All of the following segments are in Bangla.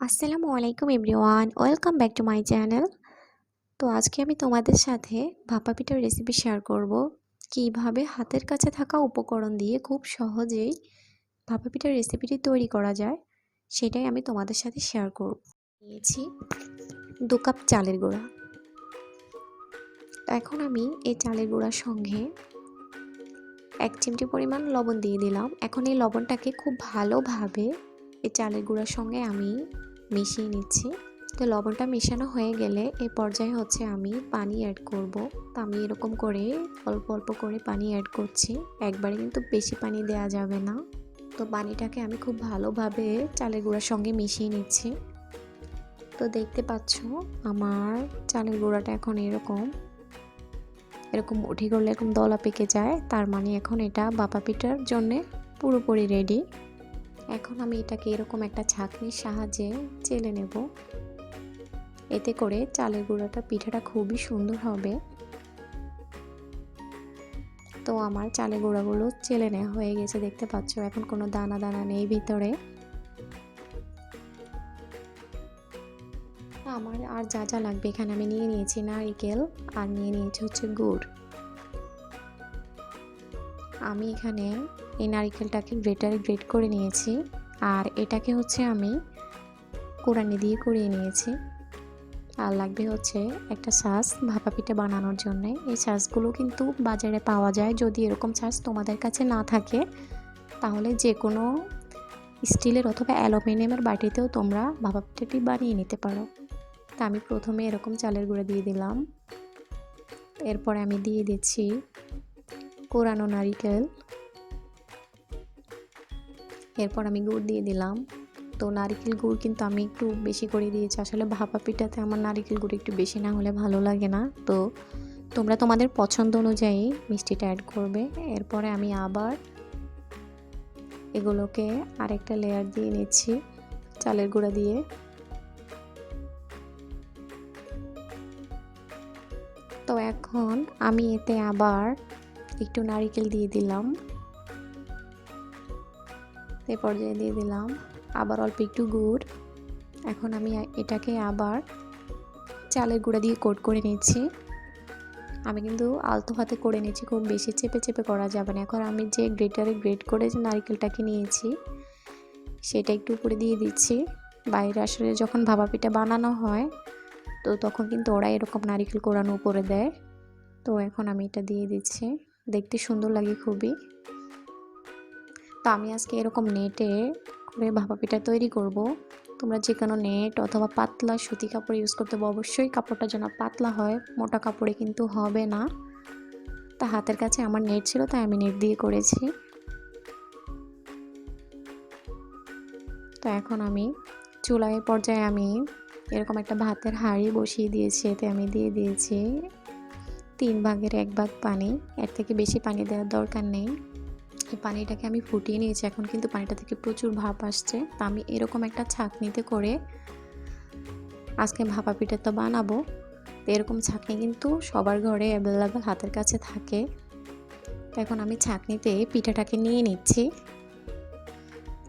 আসসালামু আলাইকুম everyone, welcome back to my channel. তো আজকে আমি তোমাদের সাথে ভাপা পিঠার রেসিপি শেয়ার করব। কিভাবে হাতের কাছে থাকা উপকরণ দিয়ে খুব সহজেই ভাপা পিঠার রেসিপিটি তৈরি করা যায়, সেটাই আমি তোমাদের সাথে শেয়ার করব। নিয়েছি 2 কাপ চালের গুঁড়া। তো এখন আমি এই চালের গুঁড়ার সঙ্গে 1 চিমটি পরিমাণ লবণ দিয়ে দিলাম। এখন এই লবণটাকে খুব ভালোভাবে এই চালের গুঁড়ার সঙ্গে আমি মিশিয়ে নিচ্ছি। তো লবণটা মেশানো হয়ে গেলে এই পর্যায়ে হচ্ছে আমি পানি অ্যাড করব। তো আমি এরকম করে অল্প অল্প করে পানি অ্যাড করছি, একবারে কিন্তু বেশি পানি দেওয়া যাবে না। তো পানিটাকে আমি খুব ভালোভাবে চালের গুঁড়ার সঙ্গে মিশিয়ে নিচ্ছি। তো দেখতে পাচ্ছ আমার চালের গুঁড়াটা এখন এরকম মুঠি করলে এরকম দলা পেকে যায়, তার মানে এখন এটা ভাপা পিঠার জন্যে পুরোপুরি রেডি। এখন আমি এটাকে এরকম একটা ছাঁকনির সাহায্যে চেলে নেব। এতে করে চালের গুঁড়াটা পিঠাটা খুবই সুন্দর হবে। তো আমার চালের গুঁড়াগুলো চেলে নেওয়া হয়ে গেছে, দেখতে পাচ্ছ এখন কোনো দানা দানা নেই ভিতরে। আমার আর যা যা লাগবে এখানে আমি নিয়ে নিয়েছি নারকেল আর নিয়ে নিয়েছি হচ্ছে গুড়। আমি এখানে এই নারকেলটাকে গ্রেটারে গ্রেট করে নিয়েছি আর এটাকে হচ্ছে আমি কোড়ানি দিয়ে কুড়িয়ে নিয়েছি। আর লাগবে হচ্ছে একটা ছাঁচ ভাপা পিঠা বানানোর জন্য। এই ছাঁচগুলো কিন্তু বাজারে পাওয়া যায়। যদি এরকম ছাঁচ তোমাদের কাছে না থাকে তাহলে যে কোনো স্টিলের অথবা অ্যালুমিনিয়ামের বাটিতেও তোমরা ভাপা পিঠাটি বানিয়ে নিতে পারো। তা আমি প্রথমে এরকম চালের গুঁড়া দিয়ে দিলাম, এরপরে আমি দিয়ে দিচ্ছি কোরানো নারিকেল, এরপর আমি গুড় দিয়ে দিলাম। তো নারকেল গুড় কিন্তু আমি একটু বেশি করে দিয়েছি, আসলে ভাপা পিঠাতে আমার নারকেল গুড় একটু বেশি না হলে ভালো লাগে না। তো তোমরা তোমাদের পছন্দ অনুযায়ী মিষ্টিটা অ্যাড করবে। এরপরে আমি আবার এগুলোকে আরেকটা লেয়ার দিয়ে নিচ্ছি চালের গুঁড়া দিয়ে। তো এখন আমি এতে আবার একটু নারকেল দিয়ে দিলাম, এ পর্যায়ে দিয়ে দিলাম আবার অল্প একটু গুড়। এখন আমি এটাকে আবার চালের গুঁড়া দিয়ে কোট করে নিচ্ছি। আমি কিন্তু আলতো হাতে করে নিচ্ছি, খুব বেশি চেপে চেপে করা যাবে না। এখন আমি যে গ্রেটারে গ্রেট করে যে নারকেলটাকে নিয়েছি সেটা একটু উপরে দিয়ে দিচ্ছি। বাইরে আসলে যখন ভাপা পিঠা বানানো হয় তো তখন কিন্তু ওরা এরকম নারকেল কোড়ানো উপরে দেয়। তো এখন আমি এটা দিয়ে দিচ্ছি, দেখতে সুন্দর লাগে খুবই। তো আমি আজকে এরকম নেটে করে ভাপা পিঠা তৈরি করব। তোমরা যে কোনো নেট অথবা পাতলা সুতি কাপড় ইউজ করতে হবে, অবশ্যই কাপড়টা যেন পাতলা হয়, মোটা কাপড়ে কিন্তু হবে না। তা হাতের কাছে আমার নেট ছিল তাই আমি নেট দিয়ে করেছি। তো এখন আমি চুলায় পর্যায়ে আমি এরকম একটা ভাতের হাঁড়ি বসিয়ে দিয়েছি, এতে আমি দিয়ে দিয়েছি 3 ভাগের 1 ভাগ পানি। এর থেকে বেশি পানি দেওয়ার দরকার নেই। এই পানিটাকে আমি ফুটিয়ে নিয়েছি, এখন কিন্তু পানিটা থেকে প্রচুর ভাপ আসছে। তা আমি এরকম একটা ছাঁকনিতে করে আজকে ভাপা পিঠা তো বানাবো। এরকম ছাঁকনি কিন্তু সবার ঘরে অ্যাভেলেবেল হাতের কাছে থাকে। তো এখন আমি ছাঁকনিতে পিঠাটাকে নিয়ে নিচ্ছি,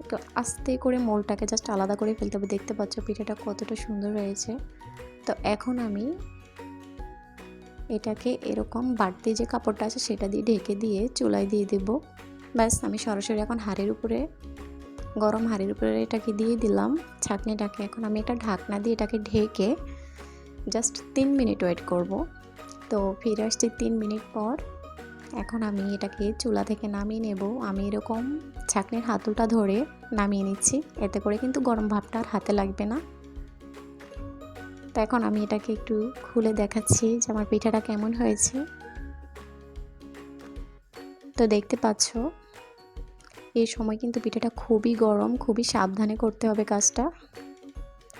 একটু আস্তে করে মোলটাকে জাস্ট আলাদা করে ফেলতে হবে। দেখতে পাচ্ছ পিঠাটা কতটা সুন্দর হয়েছে। তো এখন আমি এটাকে এরকম বাড়তি যে কাপড়টা আছে সেটা দিয়ে ঢেকে দিয়ে চুলায় দিয়ে দেব। ব্যাস, আমি সরাসরি এখন হাঁড়ির উপরে, গরম হাঁড়ির উপরে এটাকে দিয়ে দিলাম ছাঁকনিটাকে। এখন আমি এটা ঢাকনা দিয়ে এটাকে ঢেকে জাস্ট 3 মিনিট ওয়েট করব। তো ফিরে আসছি 3 মিনিট পর। এখন আমি এটাকে চুলা থেকে নামিয়ে নেব। আমি এরকম ছাঁকনির হাতলটা ধরে নামিয়ে নিচ্ছি, এতে করে কিন্তু গরম ভাবটা আর হাতে লাগবে না। তো এখন আমি এটাকে একটু খুলে দেখাচ্ছি যে আমার পিঠাটা কেমন হয়েছে। তো দেখতে পাচ্ছ এই সময় কিন্তু পিঠাটা খুবই গরম, খুবই সাবধানে করতে হবে কাজটা,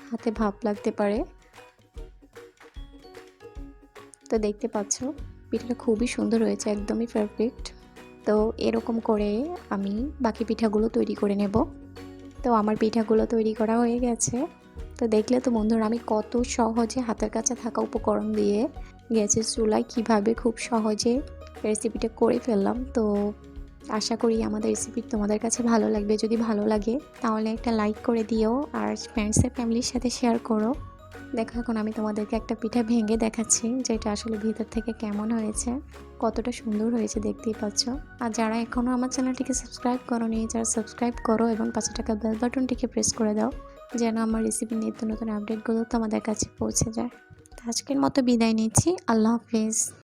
হাতে ভাপ লাগতে পারে। তো দেখতে পাচ্ছ পিঠাটা খুবই সুন্দর হয়েছে, একদমই পারফেক্ট। তো এরকম করে আমি বাকি পিঠাগুলো তৈরি করে নেব। তো আমার পিঠাগুলো তৈরি করা হয়ে গেছে। তো দেখলে তো বন্ধুরা আমি কত সহজে হাতের কাছে থাকা উপকরণ দিয়ে গ্যাসের চুলায় কিভাবে খুব সহজে রেসিপিটা করে ফেললাম। তো আশা করি আমাদের রেসিপি তোমাদের কাছে ভালো লাগবে। যদি ভালো লাগে তাহলে একটা লাইক করে দিও আর ফ্রেন্ডস আর ফ্যামিলির সাথে শেয়ার করো। দেখো এখন আমি তোমাদেরকে একটা পিঠা ভেঙে দেখাচ্ছি যে এটা আসলে ভিতর থেকে কেমন হয়েছে, কতটা সুন্দর হয়েছে দেখতেই পাচ্ছ। আর যারা এখনও আমার চ্যানেলটিকে সাবস্ক্রাইব করোনি, যারা সাবস্ক্রাইব করো এবং পাশে থাকা বেল বাটনটিকে প্রেস করে দাও যেন আমার রেসিপি নিত্য নতুন আপডেটগুলো তোমাদের কাছে পৌঁছে যায়। আজকের মতো বিদায় নিচ্ছি। আল্লাহ হাফিজ।